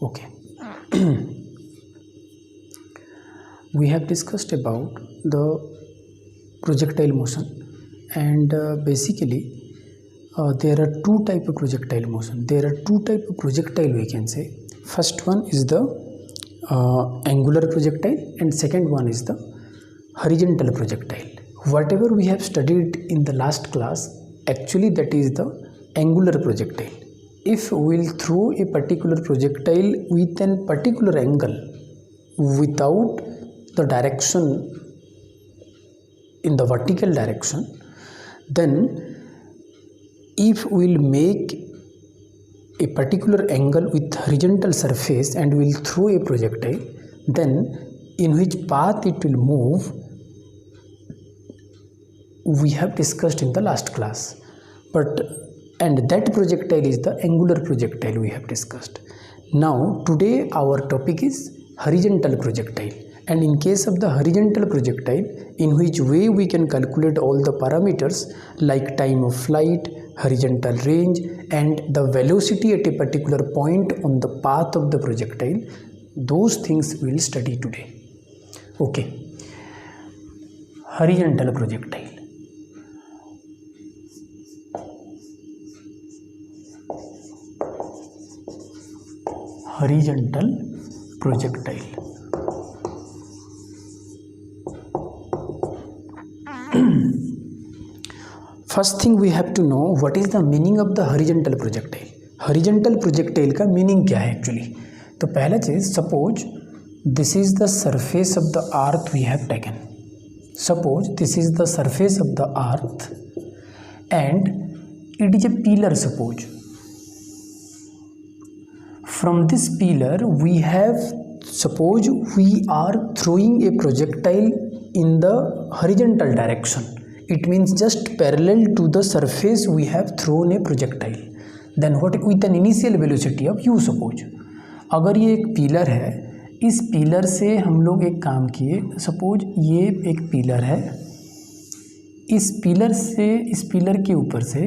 Okay. We have discussed about the projectile motion, and basically there are two type of projectile motion. There are two type of projectile, we can say. First one is the angular projectile, and second one is the horizontal projectile. Whatever we have studied in the last class, actually that is the angular projectile. If we will throw a particular projectile with a particular angle without the direction in the vertical direction, then if we will make a particular angle with horizontal surface and we will throw a projectile, then in which path it will move, we have discussed in the last class. And that projectile is the angular projectile we have discussed. Now today our topic is horizontal projectile, and in case of the horizontal projectile, in which way we can calculate all the parameters like time of flight, horizontal range, and the velocity at a particular point on the path of the projectile, those things we will study today. Okay, horizontal projectile. Horizontal projectile. First thing we have to know what is the meaning of the horizontal projectile. Horizontal projectile का meaning क्या है actually? तो पहला चीज, suppose this is the surface of the earth we have taken. Suppose this is the surface of the earth and it is a pillar. From this pillar we have, suppose we are throwing a projectile in the horizontal direction. It means just parallel to the surface we have thrown a projectile. Then what, with an initial velocity of u. Suppose अगर ये एक pillar है, इस pillar से हम लोग एक काम किए. सपोज ये एक पिलर है, इस पिलर से, इस पिलर के ऊपर से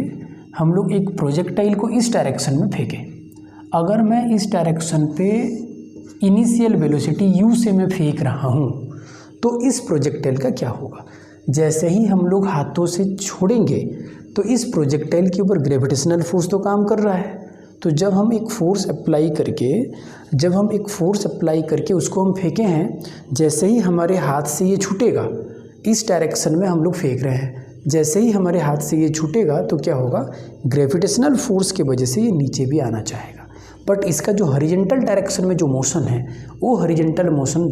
हम लोग एक प्रोजेक्टाइल को इस डायरेक्शन में फेंके. अगर मैं इस डायरेक्शन पे इनिशियल वेलोसिटी u से मैं फेंक रहा हूँ, तो इस प्रोजेक्टाइल का क्या होगा? जैसे ही हम लोग हाथों से छोड़ेंगे तो इस प्रोजेक्टाइल के ऊपर ग्रेविटेशनल फोर्स तो काम कर रहा है. तो जब हम एक फोर्स अप्लाई करके उसको हम फेंके हैं, जैसे ही हमारे हाथ से ये छूटेगा, इस डायरेक्शन में हम लोग फेंक रहे हैं, जैसे ही हमारे हाथ से ये छूटेगा तो क्या होगा? ग्रेविटेशनल फोर्स की वजह से ये नीचे भी आना चाहेगा. बट इसका जो हॉरिजॉन्टल डायरेक्शन में जो मोशन है, वो हॉरिजॉन्टल मोशन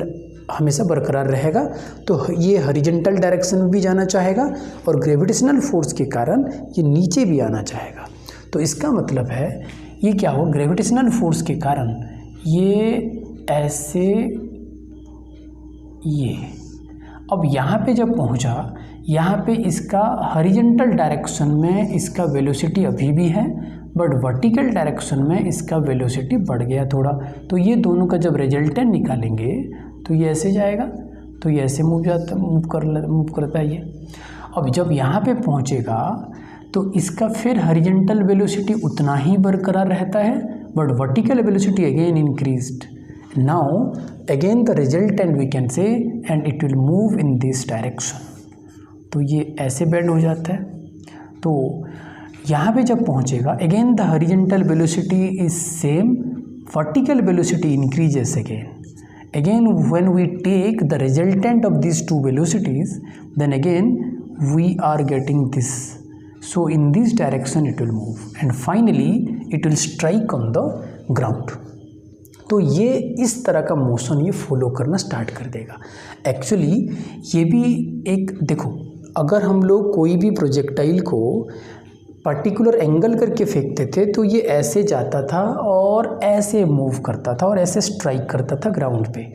हमेशा बरकरार रहेगा. तो ये हॉरिजॉन्टल डायरेक्शन में भी जाना चाहेगा और ग्रेविटेशनल फोर्स के कारण ये नीचे भी आना चाहेगा. तो इसका मतलब है ये क्या हो, ग्रेविटेशनल फोर्स के कारण ये ऐसे, ये अब यहाँ पे जब पहुँचा, यहाँ पे इसका हॉरिजॉन्टल डायरेक्शन में इसका वेलोसिटी अभी भी है, बट वर्टिकल डायरेक्शन में इसका वेलोसिटी बढ़ गया थोड़ा. तो ये दोनों का जब रिजल्टेंट निकालेंगे तो ये ऐसे जाएगा, तो ये ऐसे मूव करता है ये. अब जब यहाँ पे पहुँचेगा तो इसका फिर हॉरिजॉन्टल वेलोसिटी उतना ही बरकरार रहता है, but vertical velocity again increased. Now again the resultant we can say, and it will move in this direction. तो ये ऐसे बेंड हो जाता है. तो यहाँ पे जब पहुँचेगा, again the horizontal velocity is same, vertical velocity increases again. Again when we take the resultant of these two velocities, then again we are getting this. So in this direction it will move and finally it will strike on the ground. तो ये इस तरह का motion ये follow करना start कर देगा. Actually ये भी एक, देखो, अगर हम लोग कोई भी प्रोजेक्टाइल को पर्टिकुलर एंगल करके फेंकते थे तो ये ऐसे जाता था और ऐसे मूव करता था और ऐसे स्ट्राइक करता था ग्राउंड पे,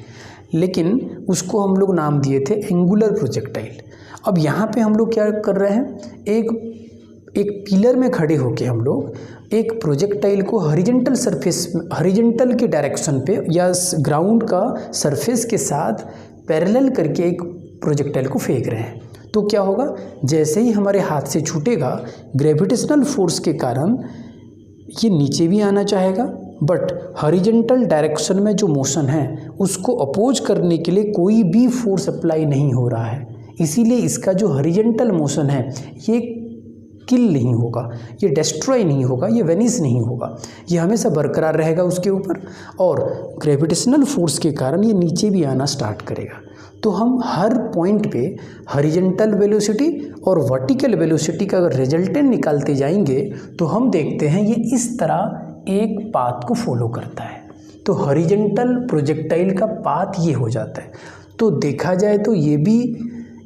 लेकिन उसको हम लोग नाम दिए थे एंगुलर प्रोजेक्टाइल. अब यहाँ पे हम लोग क्या कर रहे हैं, एक पिलर में खड़े होके हम लोग एक प्रोजेक्टाइल को हॉरिजॉन्टल सरफेस, हॉरिजॉन्टल के डायरेक्शन पे या ग्राउंड का सरफेस के साथ पैरेलल करके एक प्रोजेक्टाइल को फेंक रहे हैं. तो क्या होगा, जैसे ही हमारे हाथ से छूटेगा, ग्रेविटेशनल फोर्स के कारण ये नीचे भी आना चाहेगा, बट हॉरिजॉन्टल डायरेक्शन में जो मोशन है उसको अपोज करने के लिए कोई भी फोर्स अप्लाई नहीं हो रहा है, इसीलिए इसका जो हॉरिजॉन्टल मोशन है ये किल नहीं होगा, ये डिस्ट्रॉय नहीं होगा, ये वेनिश नहीं होगा, ये हमेशा बरकरार रहेगा उसके ऊपर, और ग्रेविटेशनल फोर्स के कारण ये नीचे भी आना स्टार्ट करेगा। तो हम हर पॉइंट पे हॉरिजॉन्टल वेलोसिटी और वर्टिकल वेलोसिटी का अगर रिजल्टेंट निकालते जाएंगे तो हम देखते हैं ये इस तरह एक पाथ को फॉलो करता है। तो हॉरिजॉन्टल प्रोजेक्टाइल का पाथ ये हो जाता है। तो देखा जाए तो ये भी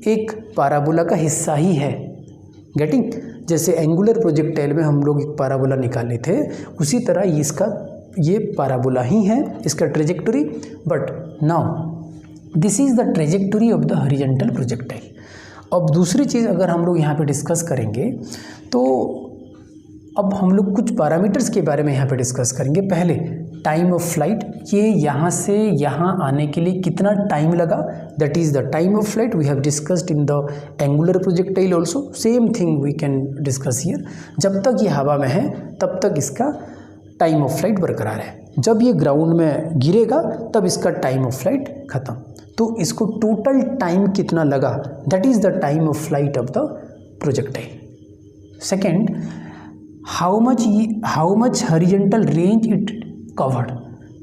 एक पैराबोला का हिस्सा ही है, गेटिंग। जैसे एंगुलर प्रोजेक्टाइल में हम लोग एक पैराबोला निकाले थे, उसी तरह इसका ये पैराबोला ही है, इसका trajectory. But now this is the trajectory of the horizontal projectile. अब दूसरी चीज़ अगर हम लोग यहाँ पे डिस्कस करेंगे तो अब हम लोग कुछ पैरामीटर्स के बारे में यहाँ पे डिस्कस करेंगे। पहले टाइम ऑफ फ्लाइट, ये यहाँ से यहाँ आने के लिए कितना टाइम लगा, that is the time of flight we have discussed in the angular projectile also, same thing we can discuss here. जब तक ये हवा में है तब तक इसका टाइम ऑफ फ्लाइट बरकरार है, जब ये ग्राउंड में गिरेगा तब इसका टाइम ऑफ फ्लाइट खत्म। तो इसको टोटल टाइम कितना लगा, that is the time of flight of the projectile. Second, how much horizontal range it covered,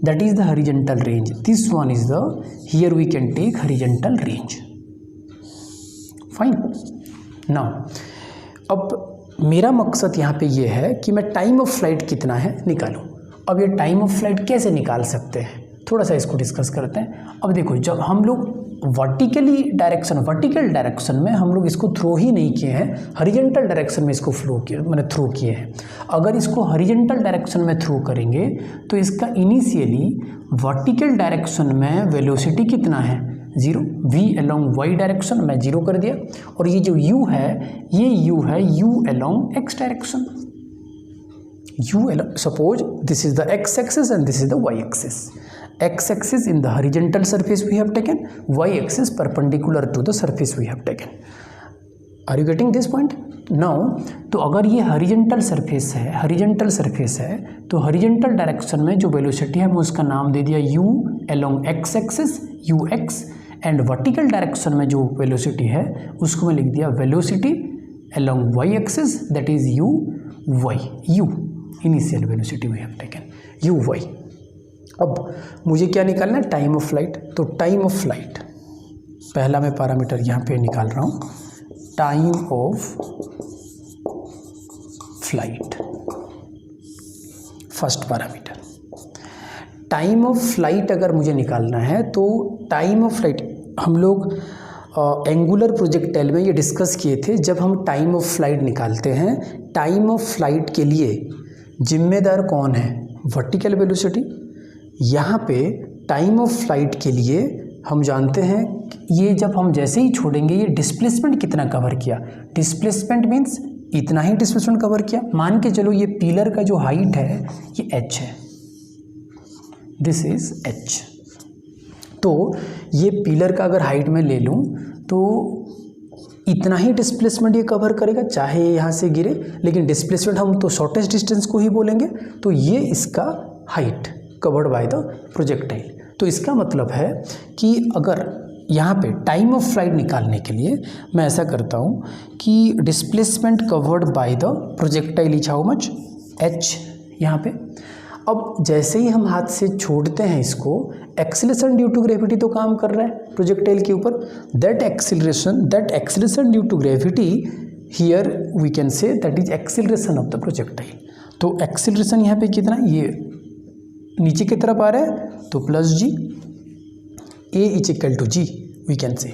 that is the horizontal range. This one is the, here we can take horizontal range. Fine. Now अब मेरा मकसद यहाँ पे ये है कि मैं time of flight कितना है निकालूं। अब ये टाइम ऑफ फ्लाइट कैसे निकाल सकते हैं, थोड़ा सा इसको डिस्कस करते हैं। अब देखो, जब हम लोग वर्टिकल डायरेक्शन में हम लोग इसको थ्रो ही नहीं किए हैं, हॉरिजॉन्टल डायरेक्शन में इसको थ्रो किए हैं। अगर इसको हॉरिजॉन्टल डायरेक्शन में थ्रो करेंगे तो इसका इनिशियली वर्टिकल डायरेक्शन में वेलोसिटी कितना है, 0, v अलोंग y डायरेक्शन मैं 0 कर दिया, और ये जो u है ये u है u along x direction. Suppose this is the x axis and this is the y axis. X axis in the horizontal surface we have taken, y axis perpendicular to the surface we have taken. Are you getting this point? Now तो अगर ये horizontal surface है तो horizontal direction में जो velocity है मैं उसका नाम दे दिया u along x axis ux, and vertical direction में जो वेलोसिटी है उसको मैं लिख दिया velocity along y axis, that is u initial velocity we have taken uy। अब मुझे क्या निकालना है, टाइम ऑफ फ्लाइट। तो टाइम ऑफ फ्लाइट पहला मैं पैरामीटर यहाँ पे निकाल रहा हूँ, time of flight, first parameter. Time of flight अगर मुझे निकालना है तो टाइम ऑफ फ्लाइट हम लोग एंगुलर प्रोजेक्टाइल में ये डिस्कस किए थे। जब हम टाइम ऑफ फ्लाइट निकालते हैं, टाइम ऑफ फ्लाइट के लिए जिम्मेदार कौन है, वर्टिकल वेलोसिटी। यहाँ पे टाइम ऑफ फ्लाइट के लिए हम जानते हैं ये जब हम जैसे ही छोड़ेंगे ये डिस्प्लेसमेंट कितना कवर किया, डिस्प्लेसमेंट मीन्स इतना ही डिस्प्लेसमेंट कवर किया। मान के चलो ये पिलर का जो हाइट है ये h है, दिस इज h। तो ये पिलर का अगर हाइट में ले लूँ तो इतना ही डिस्प्लेसमेंट ये कवर करेगा, चाहे ये यहाँ से गिरे, लेकिन डिस्प्लेसमेंट हम तो शॉर्टेस्ट डिस्टेंस को ही बोलेंगे। तो ये इसका height covered by the projectile. तो इसका मतलब है कि अगर यहाँ पे टाइम ऑफ फ्लाइट निकालने के लिए मैं ऐसा करता हूँ कि displacement covered by the projectile is how much, h यहाँ पे। अब जैसे ही हम हाथ से छोड़ते हैं इसको, एक्सीलरेशन ड्यू टू ग्रेविटी तो काम कर रहा है प्रोजेक्टाइल के ऊपर, that acceleration due to gravity here we can say that is acceleration of the projectile. तो एक्सीलरेशन यहाँ पे कितना, ये नीचे की तरफ आ रहा है तो plus g, a is equal to g we can say.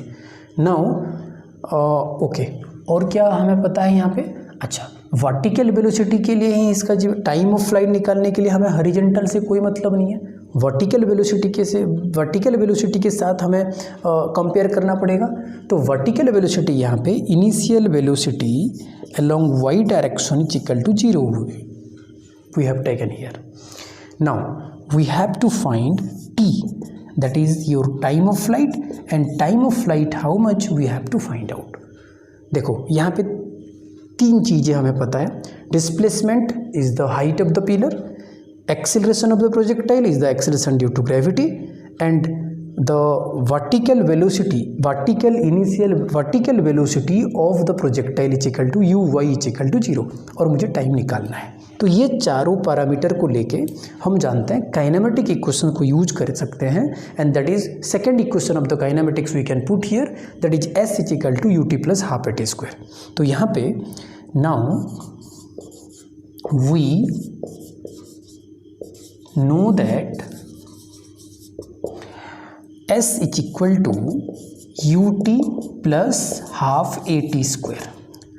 Now okay, और क्या हमें पता है यहाँ पे, अच्छा वर्टिकल वेलोसिटी के लिए ही इसका जो टाइम ऑफ फ्लाइट निकालने के लिए हमें हॉरिजॉन्टल से कोई मतलब नहीं है, वर्टिकल वेलोसिटी के साथ हमें कंपेयर करना पड़ेगा। तो वर्टिकल वेलोसिटी यहाँ पे initial velocity along y direction is equal to 0 we have taken here. Now we have to find t, that is your time of flight, and time of flight how much we have to find out. देखो यहाँ पे 3 चीज़ें हमें पता है, displacement is the height of the pillar, acceleration of the projectile is the acceleration due to gravity, and the vertical velocity of the projectile is equal to uy is equal to 0, और मुझे time निकालना है। तो ये चारों parameter को लेके हम जानते हैं काइनेमेटिक इक्वेशन को यूज कर सकते हैं, and that is second equation of the kinematics we can put here, that is S is equal to u t plus half at square. तो यहाँ पे now we know that S is equal to ut plus half at square,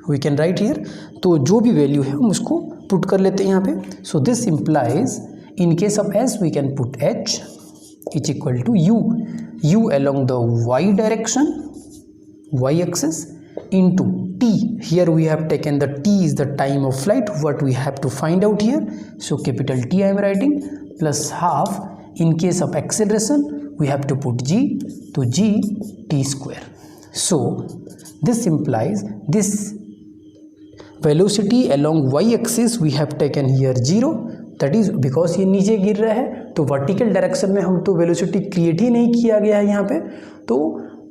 we can write here। तो जो भी value है हम उसको put कर लेते हैं यहाँ पे। सो this implies in case of S we can put h is equal to u along the y direction, y axis, into t, here we have taken the t is the time of flight, what we have to find out here, so capital T I am writing, plus half in case of acceleration we have to put g, to g t square। so this implies this velocity along y axis we have taken here 0, that is because ये नीचे गिर रहा है तो vertical direction में हम तो velocity create ही नहीं किया गया है यहाँ पे, तो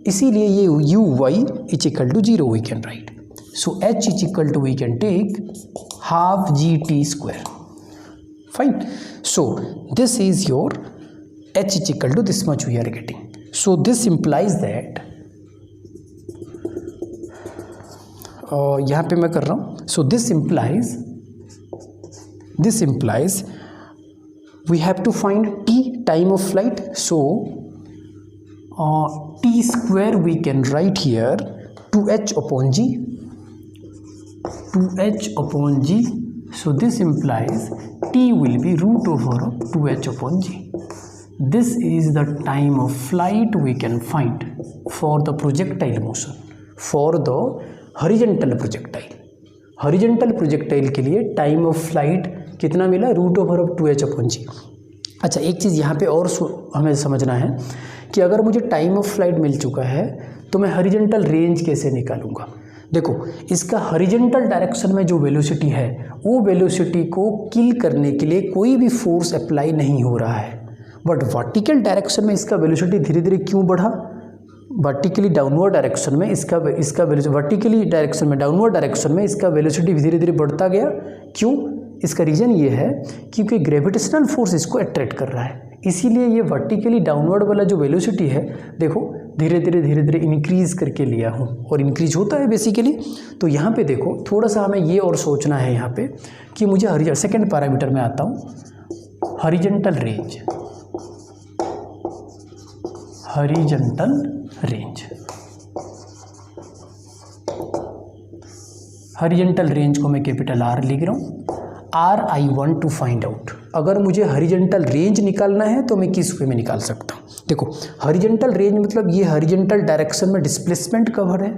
इसीलिए ये u y is equal to 0 we can write. So h is equal to we can take half g t square, fine. So this is your h is equal to this much we are getting, so this implies that यहाँ पे मैं कर रहा हूँ, so this implies we have to find t time of flight, so t square we can write here 2h upon g, 2h upon g, so this implies t will be root over of 2h upon g। This is the time of flight we can find for the projectile motion, for the horizontal projectile। horizontal projectile के लिए time of flight कितना मिला, root over of 2h upon g. अच्छा, एक चीज़ यहाँ पे और हमें समझना है कि अगर मुझे टाइम ऑफ फ्लाइट मिल चुका है तो मैं हॉरिजॉन्टल रेंज कैसे निकालूंगा। देखो, इसका हॉरिजॉन्टल डायरेक्शन में जो वेलोसिटी है वो वेलोसिटी को किल करने के लिए कोई भी फोर्स अप्लाई नहीं हो रहा है, बट वर्टिकल डायरेक्शन में इसका वेलोसिटी धीरे धीरे क्यों बढ़ा, वर्टिकली डाउनवर्ड डायरेक्शन में इसका वर्टिकली डायरेक्शन में डाउनवर्ड डायरेक्शन में इसका वेलोसिटी धीरे धीरे बढ़ता गया। क्यों? इसका रीज़न ये है क्योंकि ग्रेविटेशनल फोर्स इसको अट्रैक्ट कर रहा है, इसीलिए ये वर्टिकली डाउनवर्ड वाला जो वेलोसिटी है देखो धीरे धीरे इंक्रीज़ करके लिया हूँ, और इंक्रीज होता है बेसिकली। तो यहाँ पे देखो थोड़ा सा हमें ये और सोचना है यहाँ पे कि मुझे सेकेंड पैरामीटर में आता हूँ, horizontal range, horizontal range, horizontal range को मैं कैपिटल R लिख रहा हूँ। R I want to find out, अगर मुझे हॉरिजॉन्टल रेंज निकालना है तो मैं किस वे में निकाल सकता हूँ। देखो, हॉरिजॉन्टल रेंज मतलब ये हॉरिजॉन्टल डायरेक्शन में डिस्प्लेसमेंट कवर है,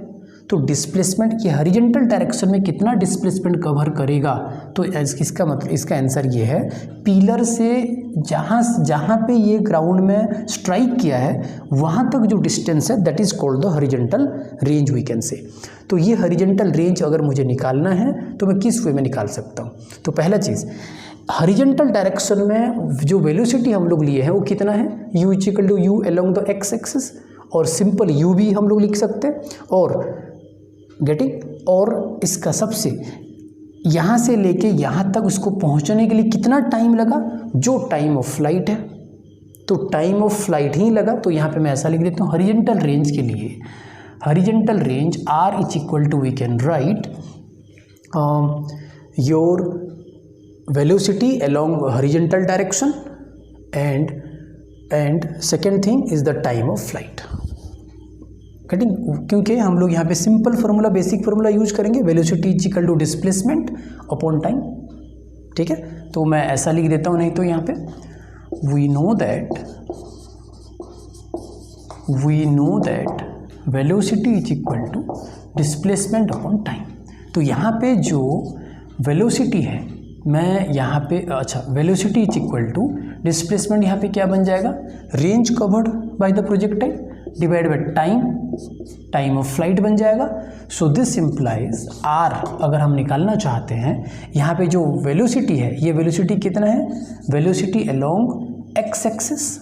तो डिस्प्लेसमेंट ये हॉरिजॉन्टल डायरेक्शन में कितना डिस्प्लेसमेंट कवर करेगा, तो इसका मतलब इसका आंसर ये है पिलर से जहाँ पे ये ग्राउंड में स्ट्राइक किया है वहाँ तक जो डिस्टेंस है that is called the horizontal range we can say. तो ये हॉरिजॉन्टल रेंज अगर मुझे निकालना है तो मैं किस वे में निकाल सकता हूँ। तो पहला चीज़, हॉरिजॉन्टल डायरेक्शन में जो वेलोसिटी हम लोग लिए हैं वो कितना है, u equal to u along the x axis, और सिंपल u भी हम लोग लिख सकते हैं, और गेटिंग, और इसका सबसे यहाँ से लेके यहाँ तक उसको पहुँचने के लिए कितना टाइम लगा, जो टाइम ऑफ फ्लाइट है, तो टाइम ऑफ फ्लाइट ही लगा। तो यहाँ पे मैं ऐसा लिख देता हूँ, हॉरिजॉन्टल रेंज के लिए horizontal range R is equal to we can write your velocity along horizontal direction and second thing is the time of flight. Cutting, क्योंकि हम लोग यहाँ पे simple formula, basic formula use करेंगे, velocity is equal to displacement upon time. ठीक है, तो मैं ऐसा लिख देता हूँ, नहीं तो यहाँ पे we know that velocity is equal to displacement upon time. तो यहाँ पे जो वेलोसिटी है मैं यहाँ पे, अच्छा, velocity is equal to displacement, यहाँ पे क्या बन जाएगा, range covered by the projectile divide by time time of flight बन जाएगा। सो दिस इम्प्लाइज आर अगर हम निकालना चाहते हैं, यहाँ पे जो वेलोसिटी है, ये वेलोसिटी कितना है, velocity along x axis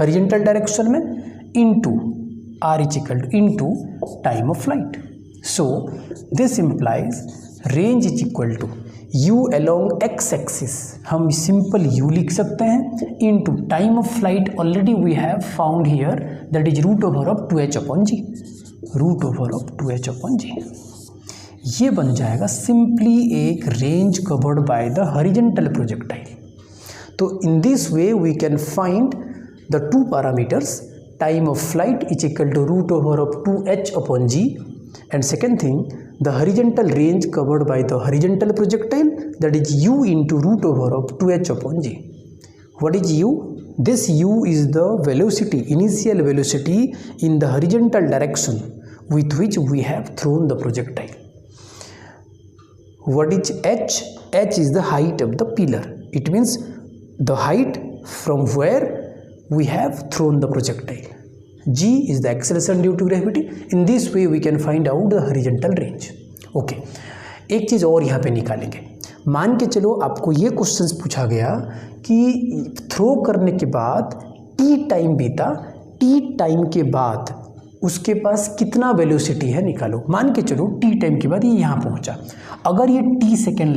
horizontal direction में into R is equal to into time of flight. So this implies range is equal to u along x axis, हम सिंपल u लिख सकते हैं, into time of flight already we have found here that is root over of 2h upon g, root over of 2h upon g. ये बन जाएगा simply एक range covered by the horizontal projectile. तो in this way we can find the two parameters, time of flight is equal to root over of 2h upon g, and second thing, the horizontal range covered by the horizontal projectile, that is u into root over of 2h upon g. What is u? This u is the velocity, initial velocity in the horizontal direction with which we have thrown the projectile. What is h? H is the height of the pillar. It means the height from where we have thrown the projectile. G is the acceleration due to gravity. In this way we can find out the horizontal range. Okay. एक चीज़ और यहाँ पे निकालेंगे। मान के चलो आपको ये क्वेश्चंस पूछा गया कि थ्रो करने के बाद t टाइम बीता, t टाइम के बाद उसके पास कितना वेलोसिटी है निकालो। मान के चलो t टाइम के बाद ये यहाँ पहुँचा, अगर ये t सेकेंड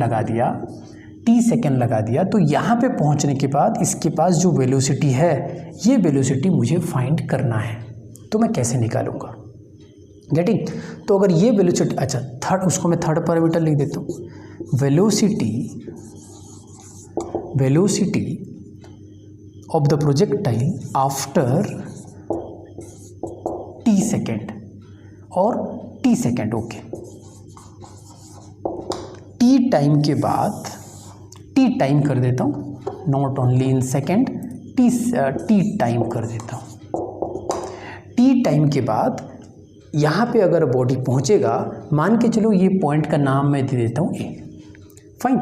लगा दिया तो यहाँ पे पहुँचने के बाद इसके पास जो वेलोसिटी है, ये वेलोसिटी मुझे फाइंड करना है। तो मैं कैसे निकालूंगा, गेटिंग? तो अगर ये वेलोसिटी, अच्छा थर्ड, उसको मैं थर्ड पैरामीटर लिख देता हूँ, velocity of the projectile after t second और t second. Okay, t time के बाद t टाइम कर देता हूँ, not only in second, t time कर देता हूँ। t टाइम के बाद यहाँ पे अगर बॉडी पहुँचेगा, मान के चलो ये पॉइंट का नाम मैं दे देता हूँ a, फाइन,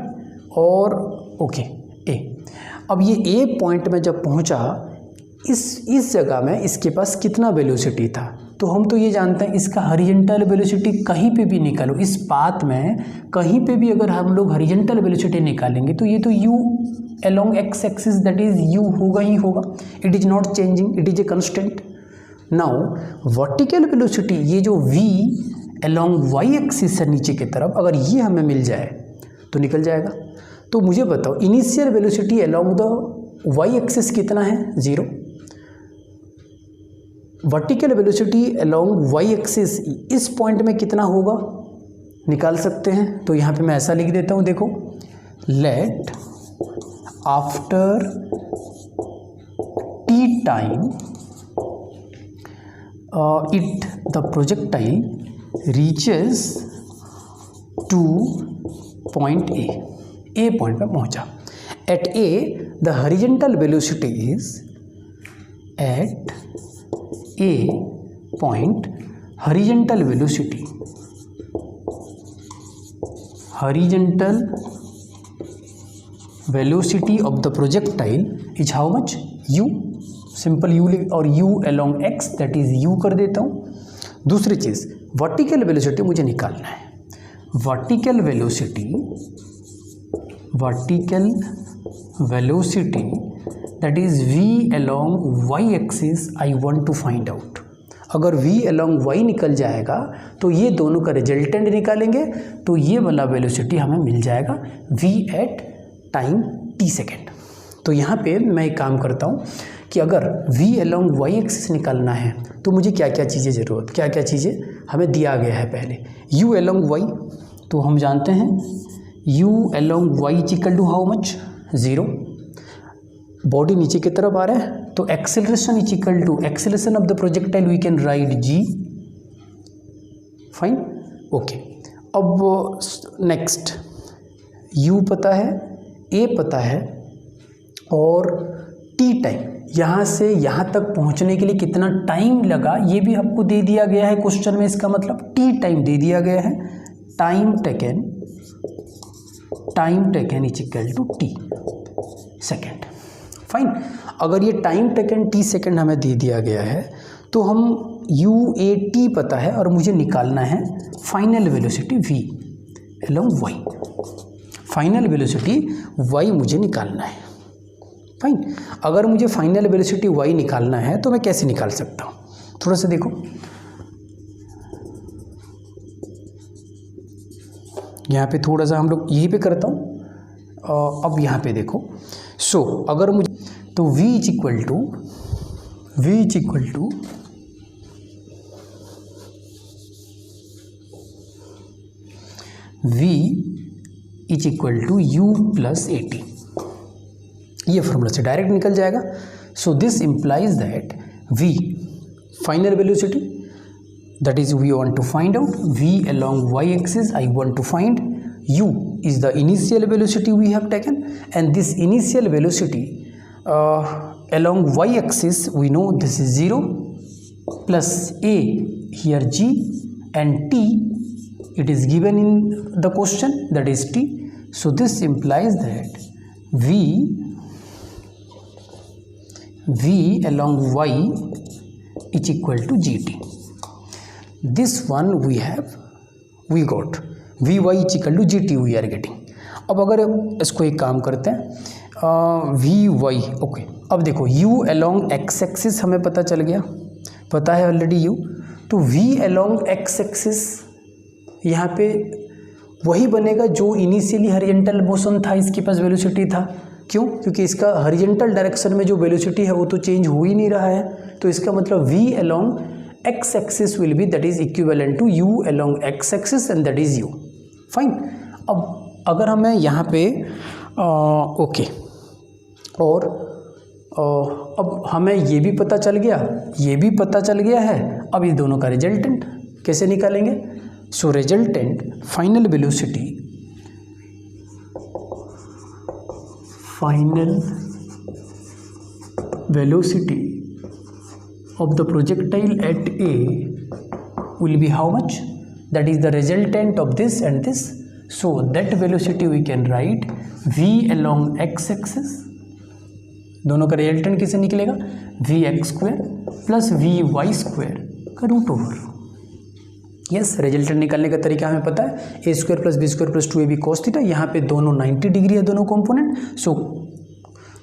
और ओके a। अब ये a पॉइंट में जब पहुँचा, इस जगह में इसके पास कितना वेलोसिटी था, तो हम तो ये जानते हैं इसका हॉरिजॉन्टल वेलोसिटी कहीं पे भी निकालो, इस पाथ में कहीं पे भी अगर हम लोग हॉरिजॉन्टल वेलोसिटी निकालेंगे तो ये तो u along x axis that is u होगा ही होगा, it is not changing, it is a constant. Now vertical velocity, ये जो v along y एक्सिस से नीचे की तरफ अगर ये हमें मिल जाए तो निकल जाएगा। तो मुझे बताओ initial velocity along the y axis कितना है, 0। Vertical velocity along y axis इस पॉइंट में कितना होगा निकाल सकते हैं। तो यहाँ पे मैं ऐसा लिख देता हूँ, देखो, let after t time it the projectile reaches to point A point पे पहुँचा। At a the horizontal velocity is at a point, horizontal velocity of the projectile is how much, u, simple u, और u along x that is u कर देता हूँ। दूसरी चीज़ vertical velocity मुझे निकालना है, vertical velocity that is v along y axis I want to find out। अगर v along y निकल जाएगा तो ये दोनों का रिजल्टेंट निकालेंगे, तो ये वाला वेलोसिटी हमें मिल जाएगा v at time t second. तो यहाँ पे मैं एक काम करता हूँ कि अगर v along y एक्सिस निकालना है तो मुझे क्या क्या चीज़ें हमें दिया गया है। पहले u along y, तो हम जानते हैं u along y equal to how much, 0। Body नीचे की तरफ आ रहा है तो acceleration is equal to acceleration of the projectile we can write g, fine, okay. अब नेक्स्ट u पता है, a पता है, और t टाइम, यहाँ से यहाँ तक पहुँचने के लिए कितना टाइम लगा ये भी आपको दे दिया गया है क्वेश्चन में। इसका मतलब t टाइम दे दिया गया है, time taken is equal to t second, fine. अगर ये टाइम टेकन t सेकेंड हमें दे दिया गया है तो हम UAT पता है और मुझे निकालना है फाइनल वेलोसिटी V अलोंग Y। फाइनल वेलोसिटी Y मुझे निकालना है। फाइन, अगर मुझे फाइनल वेलोसिटी Y निकालना है तो मैं कैसे निकाल सकता हूँ, थोड़ा सा देखो। यहाँ पे थोड़ा सा हम लोग यहीं पे करता हूँ। अब यहाँ पे देखो, सो अगर मुझे तो V is equal to U plus AT, ये फॉर्मूला से डायरेक्ट निकल जाएगा। So this implies that V final velocity, that is we want to find out V along Y axis, I want to find U is the initial velocity we have taken, and this initial velocity along Y axis we know this is 0 plus A here G and T it is given in the question, that is T. So this implies that V along Y is equal to GT. This one we got Vy is equal to GT we are getting. अब अगर इसको एक काम करते हैं Vy, okay, अब देखो U along x axis हमें पता चल गया, पता है ऑलरेडी U, तो V along x एक्सिस यहाँ पे वही बनेगा जो इनिशियली हॉरिजॉन्टल मोशन था, इसके पास वेलोसिटी था। क्यों? क्योंकि इसका हॉरिजॉन्टल डायरेक्शन में जो वेलोसिटी है वो तो चेंज हो ही नहीं रहा है, तो इसका मतलब V along x axis will be that is equivalent to U along x axis and that is U. Fine, अब अगर हमें यहाँ पे ओके, और अब हमें ये भी पता चल गया, ये भी पता चल गया है। अब इस दोनों का रिजल्टेंट कैसे निकालेंगे? So resultant final velocity of the projectile at A will be how much? That is the resultant of this and this. So that velocity we can write V along x axis, दोनों का resultant किसे निकलेगा? Vx square plus Vy square का root over. Yes, resultant निकालने का तरीका हमें पता है, A square plus B square plus 2AB cos theta. यहाँ पे दोनों 90 डिग्री है दोनों कॉम्पोनेंट, सो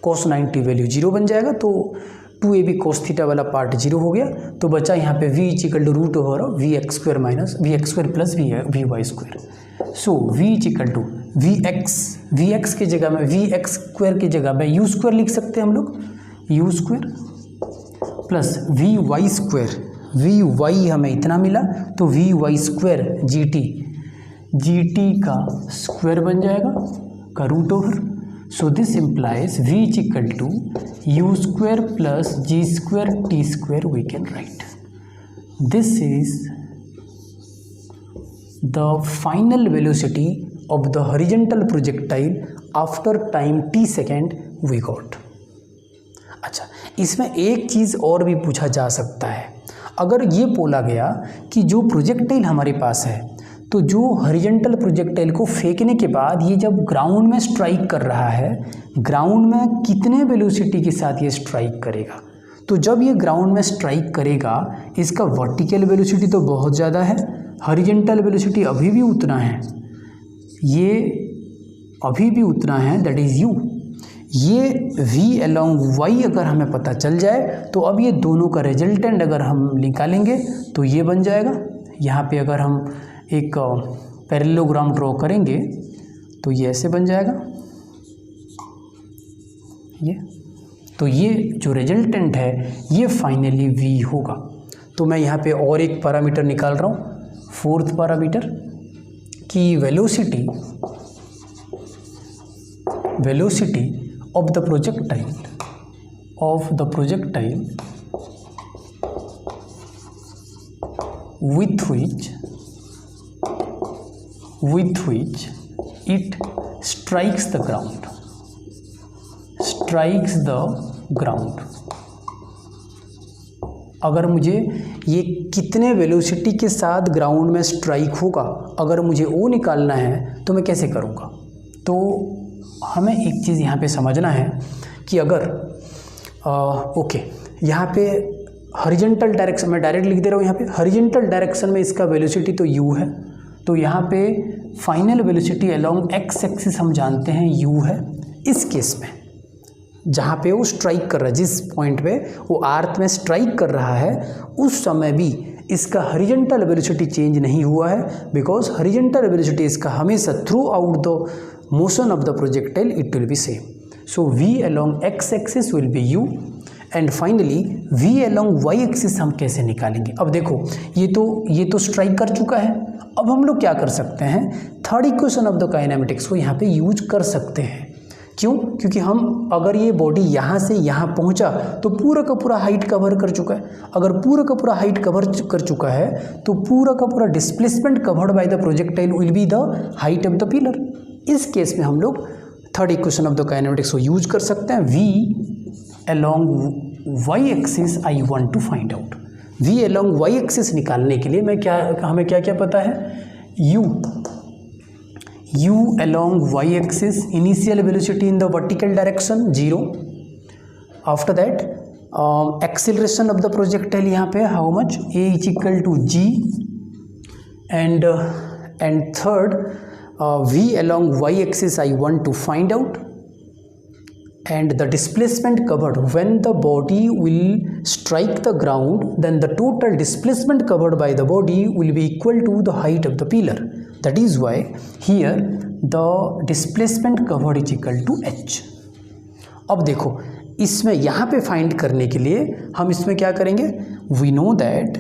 cos 90 वैल्यू 0 बन जाएगा, तो 2AB cos थीटा वाला पार्ट 0 हो गया, तो बचा यहाँ पे V is equal to root over Vx square minus Vx square plus Vy square. So V is equal to Vx की जगह में Vx स्क्वायर की जगह में U स्क्वायर लिख सकते हैं हम लोग, U square plus Vy square, Vy हमें इतना मिला तो Vy स्क्वायर GT का स्क्वायर बन जाएगा का root over. So this implies V is equal to U square plus G square T square we can write. This is the final velocity of the horizontal projectile after time t second we got. अच्छा, इसमें एक चीज़ और भी पूछा जा सकता है। अगर ये बोला गया कि जो प्रोजेक्टाइल हमारे पास है, तो जो हॉरिजॉन्टल प्रोजेक्टाइल को फेंकने के बाद ये जब ग्राउंड में स्ट्राइक कर रहा है, ग्राउंड में कितने वेलोसिटी के साथ ये स्ट्राइक करेगा? तो जब ये ग्राउंड में स्ट्राइक करेगा, इसका वर्टिकल वेलोसिटी तो बहुत ज़्यादा है, हॉरिजॉन्टल वेलोसिटी अभी भी उतना है, ये अभी भी उतना है, दैट इज़ U। ये V along Y अगर हमें पता चल जाए तो अब ये दोनों का रिजल्टेंट अगर हम निकालेंगे तो ये बन जाएगा। यहाँ पे अगर हम एक पैरेललोग्राम ड्रॉ करेंगे तो ये ऐसे बन जाएगा, ये तो ये जो रिजल्टेंट है ये फाइनली V होगा। तो मैं यहाँ पे और एक पैरामीटर निकाल रहा हूँ, फोर्थ पैरामीटर की velocity of the projectile with which it strikes the ground, अगर मुझे ये कितने वेलोसिटी के साथ ग्राउंड में स्ट्राइक होगा, अगर मुझे वो निकालना है तो मैं कैसे करूँगा? तो हमें एक चीज़ यहाँ पे समझना है कि अगर ओके, यहाँ पे हॉरिजॉन्टल डायरेक्शन में डायरेक्ट लिख दे रहा हूँ यहाँ पे, हॉरिजॉन्टल डायरेक्शन में इसका वेलोसिटी तो u है, तो यहाँ पे final velocity along x axis हम जानते हैं u है। इस केस में जहाँ पे वो स्ट्राइक कर रहा है, जिस पॉइंट पे वो आर्थ में स्ट्राइक कर रहा है, उस समय भी इसका हॉरिजॉन्टल वेलोसिटी चेंज नहीं हुआ है, बिकॉज हॉरिजॉन्टल वेलोसिटी इसका हमेशा through out the motion of the projectile it will be same. So v along x axis will be u and finally v along y axis हम कैसे निकालेंगे। अब देखो ये तो स्ट्राइक कर चुका है। अब हम लोग क्या कर सकते हैं, third equation of the kinematics को यहाँ पे यूज कर सकते हैं। क्यों? क्योंकि हम अगर ये बॉडी यहाँ से यहाँ पहुँचा तो पूरा का पूरा हाइट कवर कर चुका है। अगर पूरा का पूरा हाइट कवर कर चुका है तो पूरा का पूरा displacement covered by the projectile will be the height of the pillar. इस केस में हम लोग third equation of the kinematics को यूज कर सकते हैं। v along y axis I want to find out. v along y axis निकालने के लिए हमें क्या क्या पता है, u along y axis initial velocity in the vertical direction 0. after that acceleration of the projectile यहाँ पे how much, a is equal to g, and third v along y axis I want to find out, and the displacement covered when the body will strike the ground, then the total displacement covered by the body will be equal to the height of the pillar. That is why here the displacement covered is equal to h. अब देखो इसमें यहाँ पे find करने के लिए हम इसमें क्या करेंगे, we know that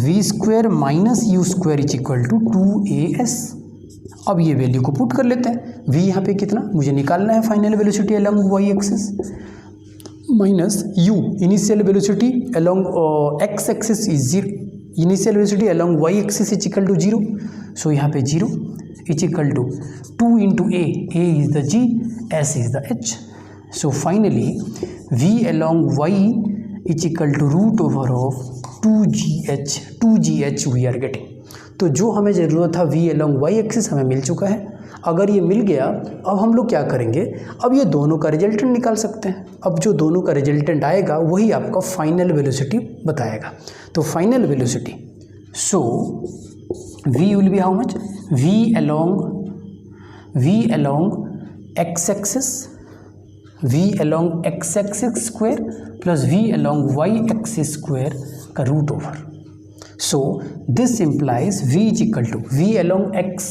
v square minus u square is equal to 2as। अब ये वैल्यू को पुट कर लेते हैं। v यहाँ पे कितना मुझे निकालना है, final velocity along y axis minus u initial velocity along x axis is 0, initial velocity along y axis is equal to 0। So यहाँ पे 0 is equal to 2 into a is the g, s is the h। So finally v अलोंग y is equal to root over of 2gh we are getting. तो जो हमें ज़रूरत था v along y axis हमें मिल चुका है। अगर ये मिल गया, अब हम लोग क्या करेंगे, अब ये दोनों का रिजल्टेंट निकाल सकते हैं। अब जो दोनों का रिजल्टेंट आएगा वही आपका फाइनल वेलोसिटी बताएगा। तो final velocity, so v will be how much, v along x axis, v along x axis square plus v along y axis square का root over. So this implies v is equal to v along x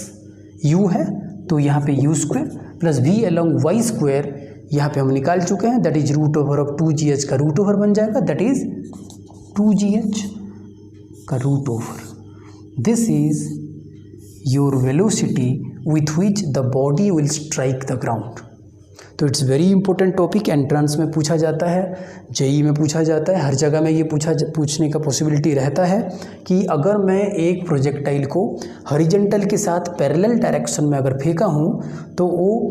u है, तो यहाँ पे u square plus v along y square यहाँ पे हम निकाल चुके हैं, that is root over of 2gh का रूट ओवर बन जाएगा, दैट इज 2gh का root over. This is your velocity with which the body will strike the ground. तो it's very important topic, entrance में पूछा जाता है, जेई में पूछा जाता है, हर जगह में ये पूछने का पॉसिबिलिटी रहता है कि अगर मैं एक प्रोजेक्टाइल को हॉरिजॉन्टल के साथ पैरेलल डायरेक्शन में अगर फेंका हूँ तो वो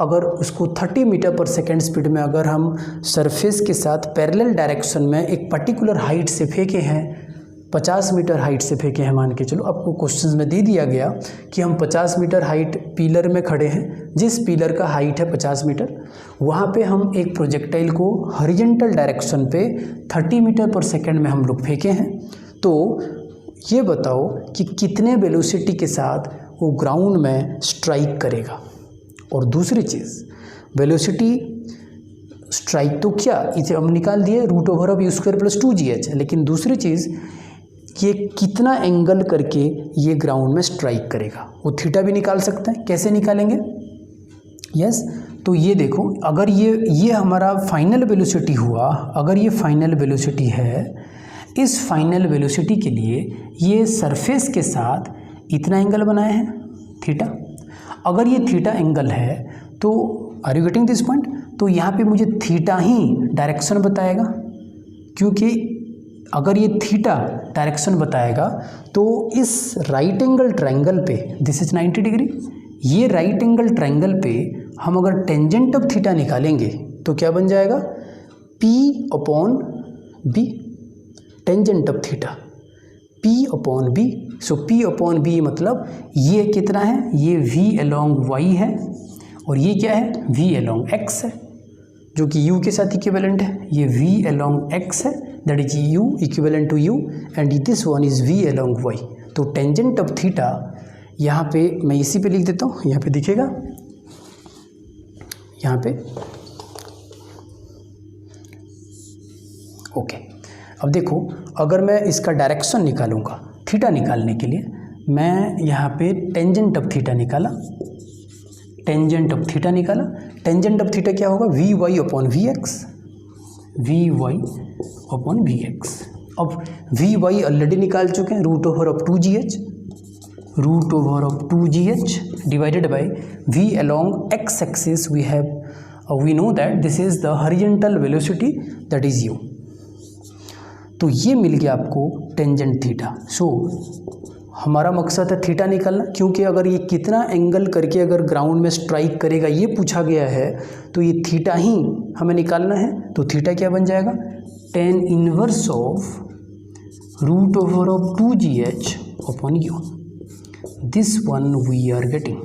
अगर उसको 30 मीटर पर सेकेंड स्पीड में अगर हम सरफेस के साथ पैरेलल डायरेक्शन में एक पर्टिकुलर हाइट से फेंके हैं, 50 मीटर हाइट से फेंके हैं, मान के चलो आपको क्वेश्चन में दे दिया गया कि हम 50 मीटर हाइट पिलर में खड़े हैं, जिस पिलर का हाइट है 50 मीटर, वहाँ पे हम एक प्रोजेक्टाइल को हॉरिजॉन्टल डायरेक्शन पे 30 मीटर पर सेकंड में हम लोग फेंके हैं। तो ये बताओ कि कितने वेलोसिटी के साथ वो ग्राउंड में स्ट्राइक करेगा। और दूसरी चीज़, वेलोसिटी स्ट्राइक तो क्या इसे हम निकाल दिए, root over of u square plus 2gh, लेकिन दूसरी चीज़ ये कितना एंगल करके ये ग्राउंड में स्ट्राइक करेगा, वो थीटा भी निकाल सकते हैं। कैसे निकालेंगे, यस तो ये देखो, अगर ये हमारा फाइनल वेलोसिटी हुआ, अगर ये फाइनल वेलोसिटी है, इस फाइनल वेलोसिटी के लिए ये सरफेस के साथ इतना एंगल बनाए हैं थीटा। अगर ये थीटा एंगल है तो are you getting this point, तो यहाँ पे मुझे थीटा ही डायरेक्शन बताएगा, क्योंकि अगर ये थीटा डायरेक्शन बताएगा तो इस राइट एंगल ट्रायंगल पे, दिस इज 90 डिग्री, ये राइट एंगल ट्रायंगल पे हम अगर टेंजेंट ऑफ थीटा निकालेंगे तो क्या बन जाएगा, P upon B, tangent of theta P upon B। So P upon B मतलब ये कितना है, ये V along Y है और ये क्या है, V along X है, जो कि U के साथ इक्विवेलेंट है। ये V along X है, that is u equivalent to u and this one is v along y। तो टेंजेंट ऑफ थीटा यहाँ पे मैं इसी पे लिख देता हूँ, यहाँ पे दिखेगा, यहाँ पे ओके। अब देखो अगर मैं इसका डायरेक्शन निकालूंगा थीटा निकालने के लिए, मैं यहाँ पे टेंजेंट ऑफ थीटा निकाला, टेंजेंट ऑफ थीटा निकाला। टेंजेंट ऑफ थीटा क्या होगा, v y upon v x, v y upon v x. अब वी वाई ऑलरेडी निकाल चुके हैं, root over of 2gh, root over of 2gh divided by v along x axis we know that this is the horizontal velocity that is u। तो ये मिल गया आपको tangent theta. सो हमारा मकसद है थीटा निकालना, क्योंकि अगर ये कितना एंगल करके अगर ग्राउंड में स्ट्राइक करेगा ये पूछा गया है तो ये थीटा ही हमें निकालना है। तो थीटा क्या बन जाएगा, tan inverse of root over of 2gh upon u। This one we are getting.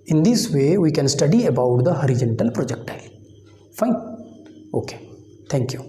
In this way we can study about the horizontal projectile. Fine. Okay. Thank you.